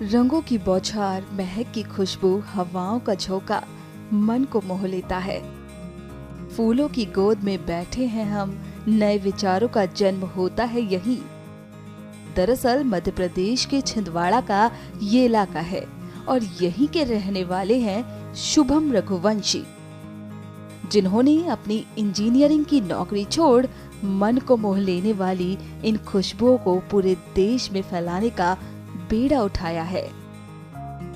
रंगों की बौछार, महक की खुशबू, हवाओं का झोंका मन को मोह लेता है। फूलों की गोद में बैठे हैं हम, नए विचारों का जन्म होता है यहीं। दरअसल मध्य प्रदेश के छिंदवाड़ा का ये इलाका है और यहीं के रहने वाले हैं शुभम रघुवंशी, जिन्होंने अपनी इंजीनियरिंग की नौकरी छोड़ मन को मोह लेने वाली इन खुशबुओं को पूरे देश में फैलाने का बीड़ा उठाया है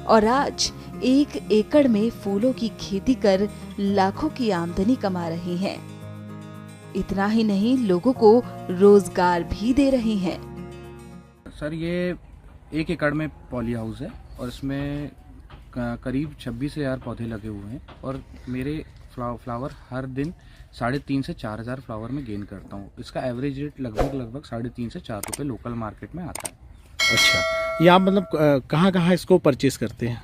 और आज 1 एकड़ में फूलों की खेती कर लाखों की आमदनी कमा रहे हैं। इतना ही नहीं, लोगों को रोजगार भी दे रहे हैं। सर, ये 1 एकड़ में पॉली हाउस है और इसमें करीब 26,000 पौधे लगे हुए हैं और मेरे फ्लावर हर दिन 3,500 से 4,000 फ्लावर में गेन करता हूँ। इसका एवरेज रेट लगभग 3.5 से 4 रुपये लोकल मार्केट में आता है। अच्छा, ये आप मतलब कहाँ इसको परचेज करते हैं?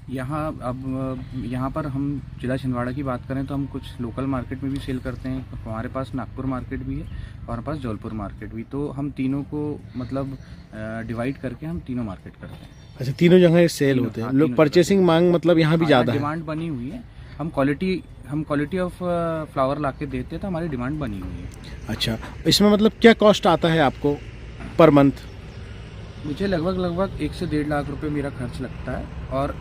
यहाँ पर हम जिला छिंदवाड़ा की बात करें तो हम कुछ लोकल मार्केट में भी सेल करते हैं। हमारे पास नागपुर मार्केट भी है और हमारे पास जौलपुर मार्केट भी, तो हम तीनों को मतलब डिवाइड करके हम तीनों मार्केट करते हैं। अच्छा, तीनों जगह सेल होते हैं। लोग परचेसिंग मांग मतलब यहाँ भी ज़्यादा है, डिमांड बनी हुई है। हम क्वालिटी ऑफ फ्लावर ला के देते हैं तो हमारी डिमांड बनी हुई है। अच्छा, इसमें मतलब क्या कॉस्ट आता है आपको पर मंथ? मुझे लगभग 1 से 1.5 लाख रुपए मेरा खर्च लगता है और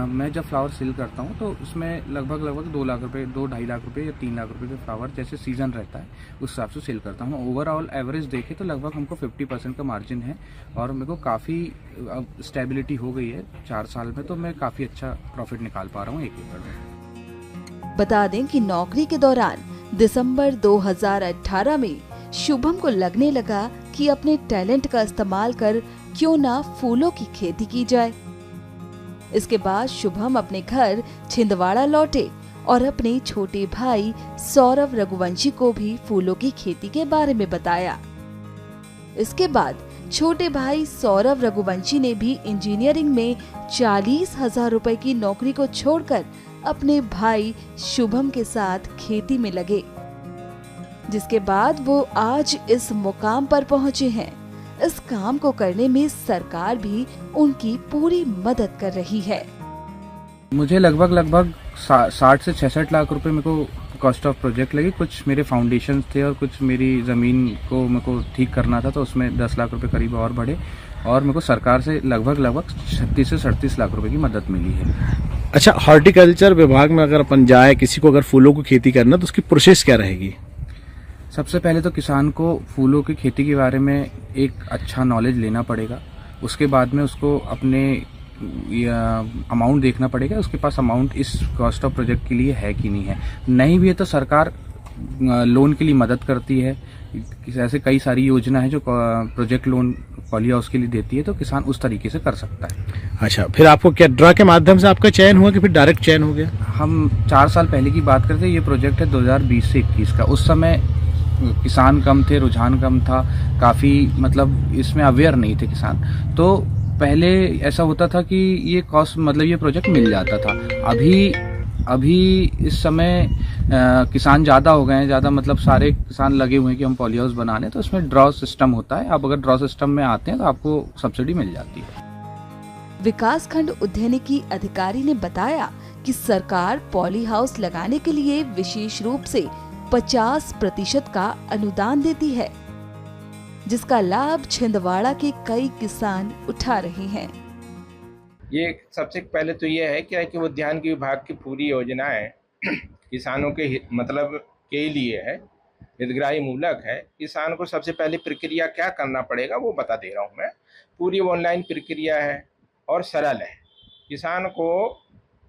मैं जब फ्लावर सेल करता हूँ तो उसमें लगभग 2 लाख रुपए, 2-2.5 लाख रुपए या 3 लाख रुपए के फ्लावर जैसे सीजन रहता है उस हिसाब से सेल करता हूँ। ओवरऑल एवरेज देखें तो लगभग हमको 50% का मार्जिन है और मेरे को काफ़ी अब स्टेबिलिटी हो गई है 4 साल में, तो मैं काफ़ी अच्छा प्रॉफिट निकाल पा रहा हूँ 1 एकड़ में। बता दें कि नौकरी के दौरान दिसंबर 2018 में शुभम को लगने लगा कि अपने टैलेंट का इस्तेमाल कर क्यों ना फूलों की खेती की जाए। इसके बाद शुभम अपने घर छिंदवाड़ा लौटे और अपने छोटे भाई सौरव रघुवंशी को भी फूलों की खेती के बारे में बताया। इसके बाद छोटे भाई सौरव रघुवंशी ने भी इंजीनियरिंग में 40,000 रुपए की नौकरी को छोड़कर अपने भाई शुभम के साथ खेती में लगे, जिसके बाद वो आज इस मुकाम पर पहुंचे हैं। इस काम को करने में सरकार भी उनकी पूरी मदद कर रही है। मुझे लगभग 60 से 66 लाख रुपए मेरे को कॉस्ट ऑफ प्रोजेक्ट लगी। कुछ मेरे फाउंडेशन थे और कुछ मेरी ज़मीन को मेरे को ठीक करना था, तो उसमें 10 लाख रुपए करीब और बढ़े और मेरे को सरकार से लगभग 36 से 37 लाख रुपए की मदद मिली है। अच्छा, हॉर्टिकल्चर विभाग में अगर अपन जाए, किसी को अगर फूलों की खेती करना तो उसकी प्रोसेस क्या रहेगी? सबसे पहले तो किसान को फूलों की खेती के बारे में एक अच्छा नॉलेज लेना पड़ेगा। उसके बाद में उसको अपने अमाउंट देखना पड़ेगा, उसके पास अमाउंट इस कॉस्ट ऑफ प्रोजेक्ट के लिए है कि नहीं है। नहीं भी है तो सरकार लोन के लिए मदद करती है। ऐसे कई सारी योजना है जो प्रोजेक्ट लोन पॉली हाउस के लिए देती है, तो किसान उस तरीके से कर सकता है। अच्छा, फिर आपको क्या ड्रा के माध्यम से आपका चयन हुआ कि फिर डायरेक्ट चयन हो गया? हम 4 साल पहले की बात करते हैं, ये प्रोजेक्ट है 2020 से 21 का। उस समय किसान कम थे, रुझान कम था, काफ़ी मतलब इसमें अवेयर नहीं थे किसान। तो पहले ऐसा होता था कि ये कॉस्ट मतलब ये प्रोजेक्ट मिल जाता था। अभी इस समय किसान ज़्यादा हो गए हैं, ज़्यादा मतलब सारे किसान लगे हुए हैं कि हम पॉली हाउस बना लें, तो इसमें ड्रॉ सिस्टम होता है। आप अगर ड्रॉ सिस्टम में आते हैं तो आपको सब्सिडी मिल जाती है। विकास खंड उद्यानिकी अधिकारी ने बताया कि सरकार पॉली हाउस लगाने के लिए विशेष रूप से 50% का अनुदान देती है, जिसका लाभ छिंदवाड़ा के कई किसान उठा रहे हैं। ये सबसे पहले तो ये है कि उद्यानिकी विभाग की पूरी योजनाएं किसानों के मतलब के लिए है, हितग्राही मूलक है। किसान को सबसे पहले प्रक्रिया क्या करना पड़ेगा वो बता दे रहा हूँ मैं। पूरी ऑनलाइन प्रक्रिया है और सरल है। किसान को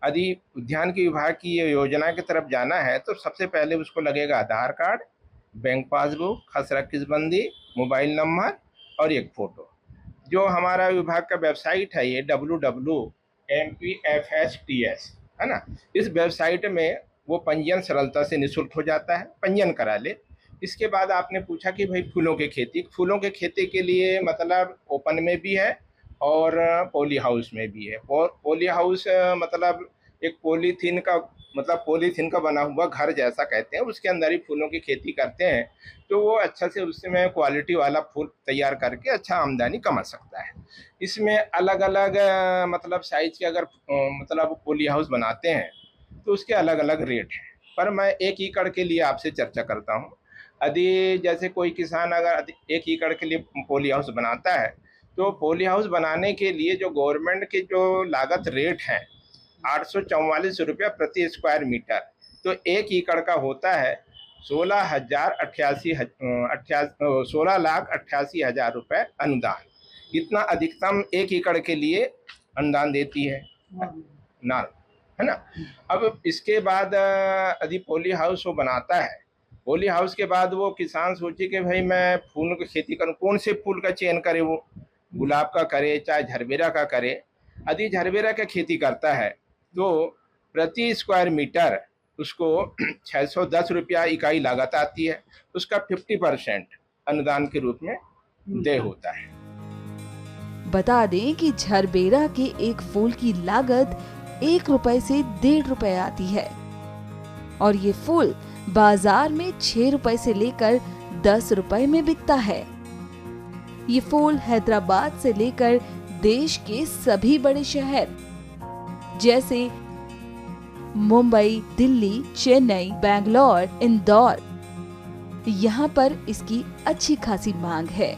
यदि उद्यानिकी विभाग की ये योजना की तरफ जाना है तो सबसे पहले उसको लगेगा आधार कार्ड, बैंक पासबुक, खसरा किसबंदी, मोबाइल नंबर और एक फ़ोटो। जो हमारा विभाग का वेबसाइट है ये www.mpfhts है ना, इस वेबसाइट में वो पंजीयन सरलता से निःशुल्क हो जाता है, पंजीयन करा ले। इसके बाद आपने पूछा कि भाई फूलों के खेती के लिए मतलब ओपन में भी है और पॉली हाउस में भी है। और पॉली हाउस मतलब एक पॉलीथीन का मतलब पॉलीथीन का बना हुआ घर जैसा कहते हैं, उसके अंदर ही फूलों की खेती करते हैं, तो वो अच्छा से उसमें क्वालिटी वाला फूल तैयार करके अच्छा आमदनी कमा सकता है। इसमें अलग अलग मतलब साइज के अगर मतलब पॉली हाउस बनाते हैं तो उसके अलग अलग रेट हैं, पर मैं 1 एकड़ के लिए आपसे चर्चा करता हूँ। यदि जैसे कोई किसान अगर 1 एकड़ के लिए पॉली हाउस बनाता है, तो पॉली हाउस बनाने के लिए जो गवर्नमेंट की जो लागत रेट है 844 रुपया प्रति स्क्वायर मीटर, तो 1 एकड़ का होता है 16,88,000 रुपये अनुदान। इतना अधिकतम 1 एकड़ के लिए अनुदान देती है नाल, है ना। अब इसके बाद यदि पॉली हाउस वो बनाता है, पॉली हाउस के बाद वो किसान सोचे कि भाई मैं फूलों की खेती करूं, कौन से फूल का चयन करे, वो गुलाब का करे चाहे झरबेरा का करे। यदि झरबेरा का खेती करता है तो प्रति स्क्वायर मीटर उसको 610 रुपया इकाई लागत आती है, उसका 50% अनुदान के रूप में देय होता है। बता दें कि झरबेरा के एक फूल की लागत 1 रुपए से 1.5 रुपए आती है और ये फूल बाजार में 6 रुपए से लेकर 10 रुपए में बिकता है। ये फूल हैदराबाद से लेकर देश के सभी बड़े शहर जैसे मुंबई, दिल्ली, चेन्नई, बैंगलोर, इंदौर, यहाँ पर इसकी अच्छी खासी मांग है।